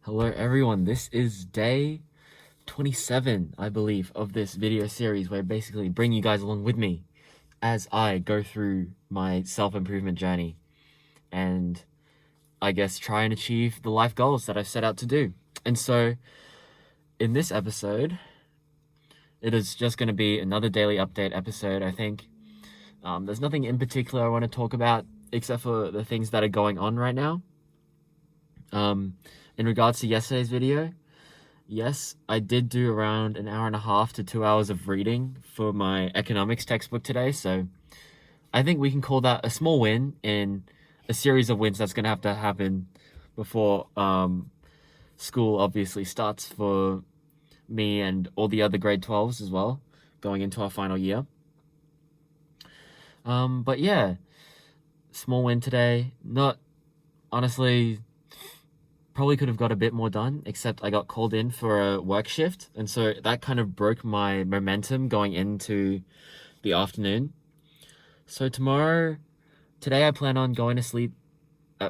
Hello everyone, this is day 27, I believe, of this video series where I basically bring you guys along with me as I go through my self-improvement journey and I guess try and achieve the life goals that I've set out to do. And so in this episode, it is just going to be another daily update episode, I think. There's nothing in particular I want to talk about except for the things that are going on right now. In regards to yesterday's video, yes, I did do around an hour and a half to 2 hours of reading for my economics textbook today, so I think we can call that a small win in a series of wins that's going to happen before school obviously starts for me and all the other grade 12s as well, going into our final year. But yeah, small win today. Not, honestly, probably could have got a bit more done, except I got called in for a work shift, and so that kind of broke my momentum going into the afternoon. So today I plan on going to sleep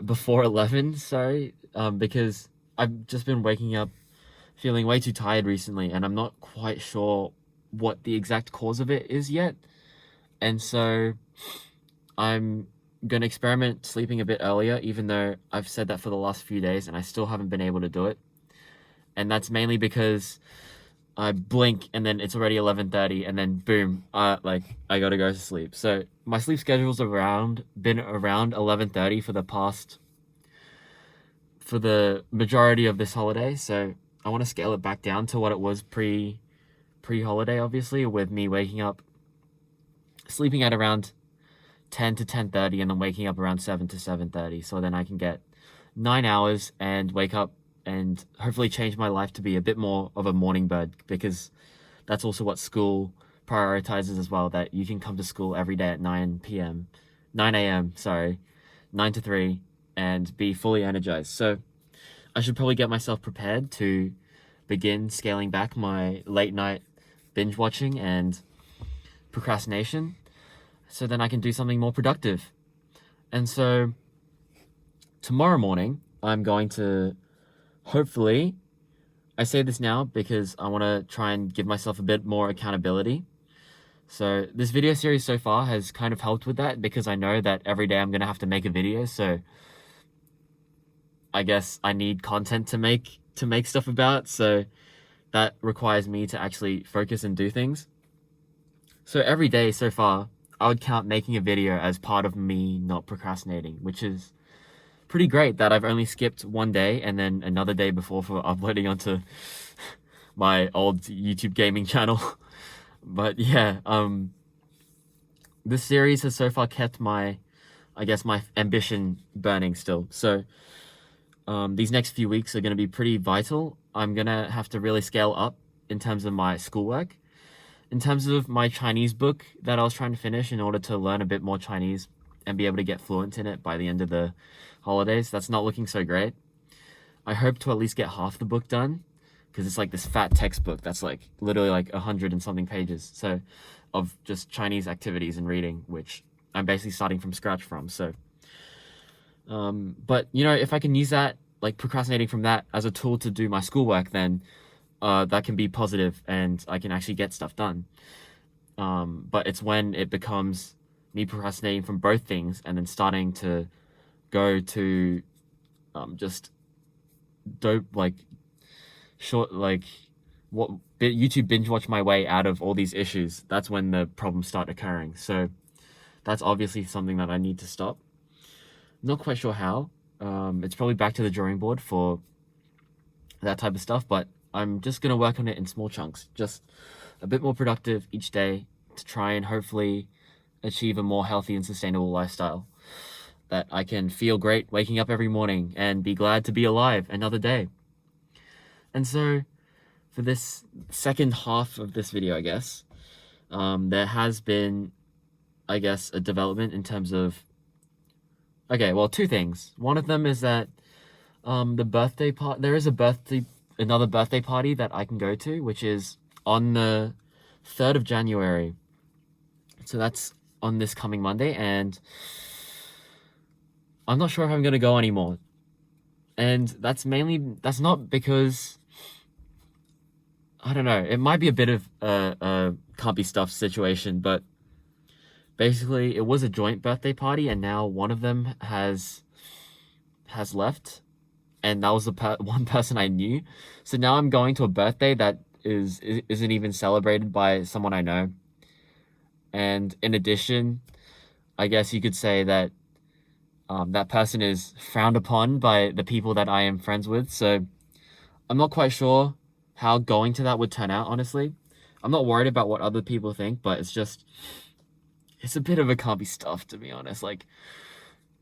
before 11, sorry, because I've just been waking up feeling way too tired recently, and I'm not quite sure what the exact cause of it is yet. And so I'm gonna experiment sleeping a bit earlier, even though I've said that for the last few days and I still haven't been able to do it. And that's mainly because I blink and then it's already 11:30 and then boom, like I gotta go to sleep. So my sleep schedule's been around 11:30 for the majority of this holiday. So I want to scale it back down to what it was pre-holiday, obviously, with me waking up, sleeping at around 10 to 10:30 and then waking up around 7 to 7:30, so then I can get 9 hours and wake up and hopefully change my life to be a bit more of a morning bird, because that's also what school prioritizes as well, that you can come to school every day at 9 a.m., sorry, 9 to 3 and be fully energized. So I should probably get myself prepared to begin scaling back my late night binge watching and procrastination, so then I can do something more productive. And so tomorrow morning, I'm going to hopefully, I say this now because I want to try and give myself a bit more accountability. So this video series so far has kind of helped with that, because I know that every day I'm going to have to make a video. So I guess I need content to make stuff about. So that requires me to actually focus and do things. So every day so far, I would count making a video as part of me not procrastinating, which is pretty great that I've only skipped one day and then another day before for uploading onto my old YouTube gaming channel. But yeah, this series has so far kept my ambition burning still. So these next few weeks are going to be pretty vital. I'm going to have to really scale up in terms of my schoolwork. In terms of my Chinese book that I was trying to finish in order to learn a bit more Chinese and be able to get fluent in it by the end of the holidays, that's not looking so great. I hope to at least get half the book done, because it's like this fat textbook that's like literally like 100 and something pages. So of just Chinese activities and reading, which I'm basically starting from scratch from. So, but you know, if I can use that, like procrastinating from that as a tool to do my schoolwork, then that can be positive and I can actually get stuff done. But it's when it becomes me procrastinating from both things and then starting to go to just dope, like short, like what YouTube binge watch my way out of all these issues. That's when the problems start occurring. So that's obviously something that I need to stop. Not quite sure how. It's probably back to the drawing board for that type of stuff, but I'm just gonna work on it in small chunks, just a bit more productive each day to try and hopefully achieve a more healthy and sustainable lifestyle, that I can feel great waking up every morning and be glad to be alive another day. And so for this second half of this video, I guess, there has been, I guess, a development in terms of, okay, well, two things. One of them is that there is another birthday party that I can go to, which is on the 3rd of January. So that's on this coming Monday, and I'm not sure if I'm going to go anymore. And that's not because, I don't know, it might be a bit of a can't be stuffed situation, but basically it was a joint birthday party, and now one of them has left, and that was the one person I knew. So now I'm going to a birthday that isn't even celebrated by someone I know. And in addition, I guess you could say that that person is frowned upon by the people that I am friends with. So I'm not quite sure how going to that would turn out, honestly. I'm not worried about what other people think, but it's a bit of a can't be stuffed, to be honest. Like,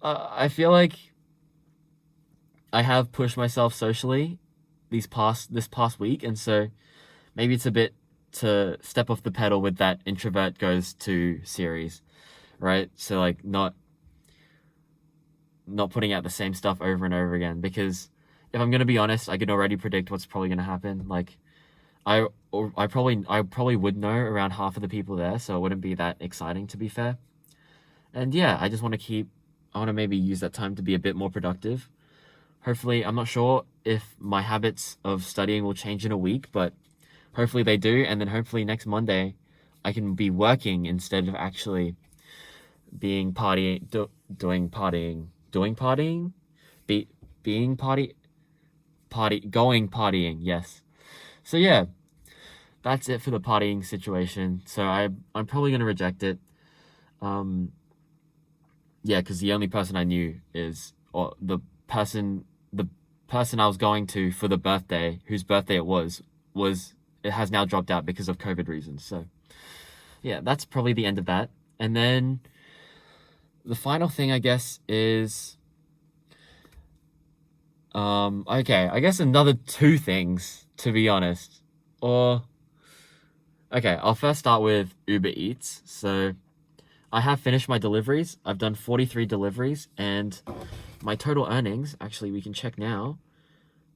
I feel like I have pushed myself socially this past week, and so maybe it's a bit to step off the pedal with that introvert goes to series, right? So like not putting out the same stuff over and over again, because if I'm gonna be honest, I can already predict what's probably gonna happen. Like I probably would know around half of the people there, so it wouldn't be that exciting, to be fair. And yeah, I want to maybe use that time to be a bit more productive. Hopefully, I'm not sure if my habits of studying will change in a week, but hopefully they do, and then hopefully next Monday I can be working instead of actually being doing partying, be being going partying. Yes. So yeah, that's it for the partying situation. So I'm probably gonna reject it. Um, yeah, because the only person I knew is or the person I was going to for the birthday, whose birthday it was it has now dropped out because of COVID reasons. So yeah, that's probably the end of that. And then the final thing, I guess, is okay, I guess another two things, to be honest. Or okay, I'll first start with Uber Eats. So I have finished my deliveries. I've done 43 deliveries, and my total earnings, actually we can check now,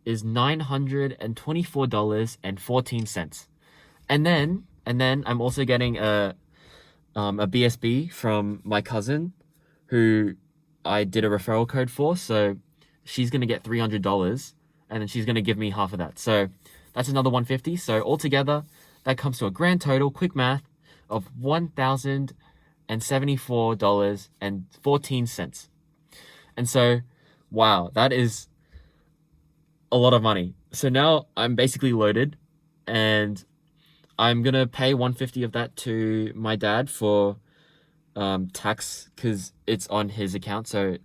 is $924.14. And then I'm also getting a BSB from my cousin, who I did a referral code for. So she's gonna get $300, and then she's gonna give me half of that. So that's another 150. So altogether, that comes to a grand total, quick math, of $1,074.14. And so, wow, that is a lot of money. So now I'm basically loaded, and I'm gonna pay 150 of that to my dad for tax, because it's on his account, so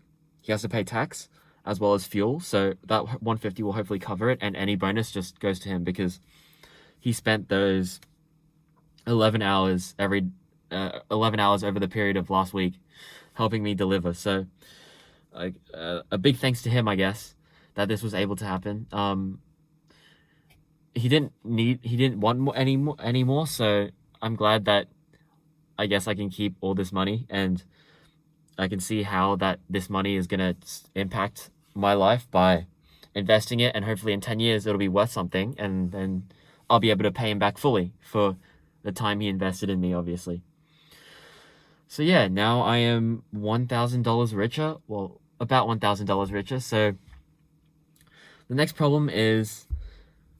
he has to pay tax as well as fuel. So that 150 will hopefully cover it, and any bonus just goes to him because he spent those 11 hours 11 hours over the period of last week helping me deliver. So a big thanks to him, I guess, that this was able to happen. He didn't want anymore, so I'm glad that I guess I can keep all this money, and I can see how that this money is gonna impact my life by investing it, and hopefully in 10 years it'll be worth something, and then I'll be able to pay him back fully for the time he invested in me, obviously. So yeah, now I am $1,000 richer. Well, about $1,000 richer. So the next problem is,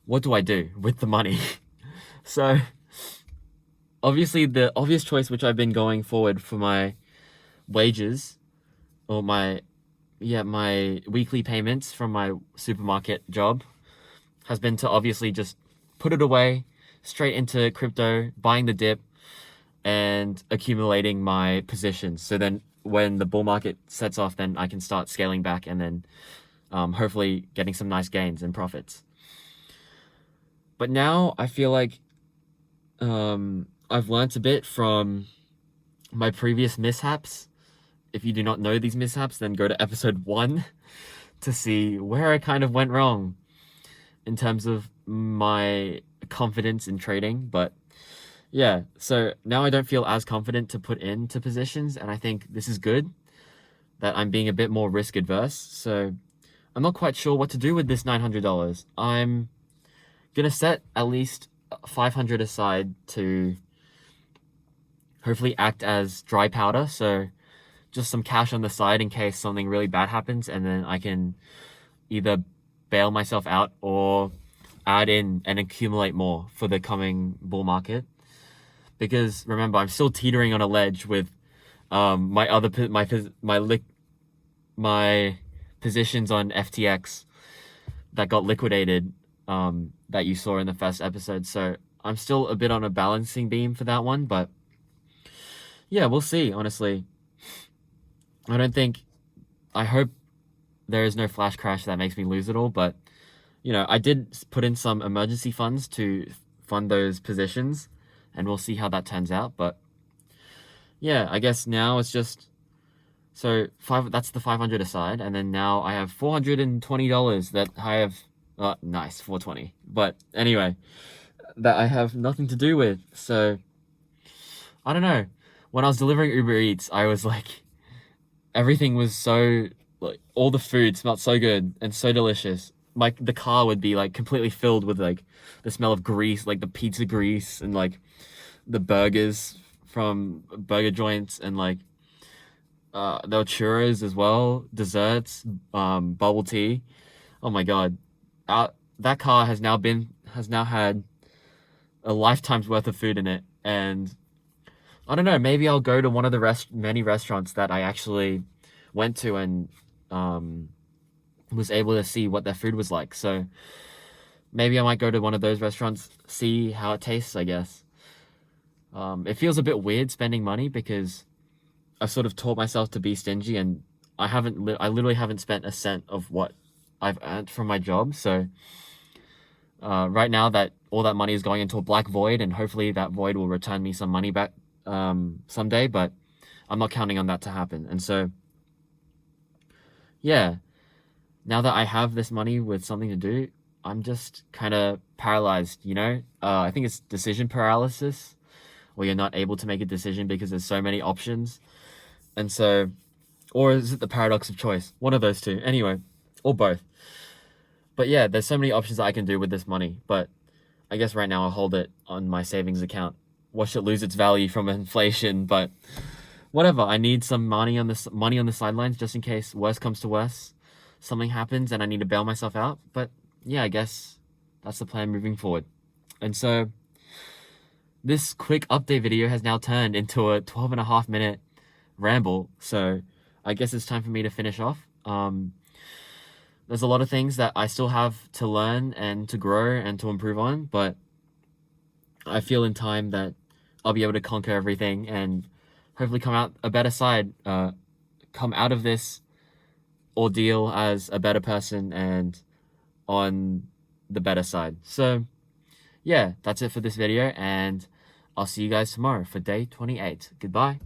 what do I do with the money? So obviously the obvious choice, which I've been going forward for my wages, or my weekly payments from my supermarket job, has been to obviously just put it away straight into crypto, buying the dip, and accumulating my positions. So then when the bull market sets off, then I can start scaling back, and then hopefully getting some nice gains and profits. But now I feel like I've learnt a bit from my previous mishaps. If you do not know these mishaps, then go to episode 1 to see where I kind of went wrong in terms of my confidence in trading. But yeah, so now I don't feel as confident to put into positions, and I think this is good that I'm being a bit more risk adverse. So I'm not quite sure what to do with this $900. I'm gonna set at least 500 aside to hopefully act as dry powder. So just some cash on the side in case something really bad happens, and then I can either bail myself out or add in and accumulate more for the coming bull market. Because remember, I'm still teetering on a ledge with my other my positions on FTX that got liquidated, that you saw in the first episode. So I'm still a bit on a balancing beam for that one, but yeah, we'll see. Honestly, I hope there is no flash crash that makes me lose it all, but you know, I did put in some emergency funds to fund those positions, and we'll see how that turns out. But yeah, I guess now it's just that's the 500 aside, and then now I have $420 that I have. Nice, 420. But anyway, that I have nothing to do with. So I don't know. When I was delivering Uber Eats, I was like, everything was so, like, all the food smelled so good and so delicious. The car would be like completely filled with like the smell of grease, like the pizza grease and like the burgers from burger joints, and like there were churros as well, desserts, bubble tea. Oh my god, that car has now had a lifetime's worth of food in it, and I don't know. Maybe I'll go to one of the many restaurants that I actually went to and was able to see what their food was like. So maybe I might go to one of those restaurants, see how it tastes, I guess. It feels a bit weird spending money because I've sort of taught myself to be stingy, and I literally haven't spent a cent of what I've earned from my job. So right now that all that money is going into a black void, and hopefully that void will return me some money back someday, but I'm not counting on that to happen. And so yeah, now that I have this money with something to do, I'm just kind of paralyzed, you know? I think it's decision paralysis, where you're not able to make a decision because there's so many options. And so, or is it the paradox of choice? One of those two. Anyway, or both. But yeah, there's so many options that I can do with this money. But I guess right now I'll hold it on my savings account. Watch it lose its value from inflation, but whatever. I need some money on the sidelines just in case worse comes to worse, something happens and I need to bail myself out. But yeah, I guess that's the plan moving forward. And so this quick update video has now turned into a 12.5-minute ramble. So I guess it's time for me to finish off. There's a lot of things that I still have to learn and to grow and to improve on, but I feel in time that I'll be able to conquer everything and hopefully come out a better side, come out of this ordeal as a better person and on the better side. So yeah, that's it for this video, and I'll see you guys tomorrow for day 28. Goodbye.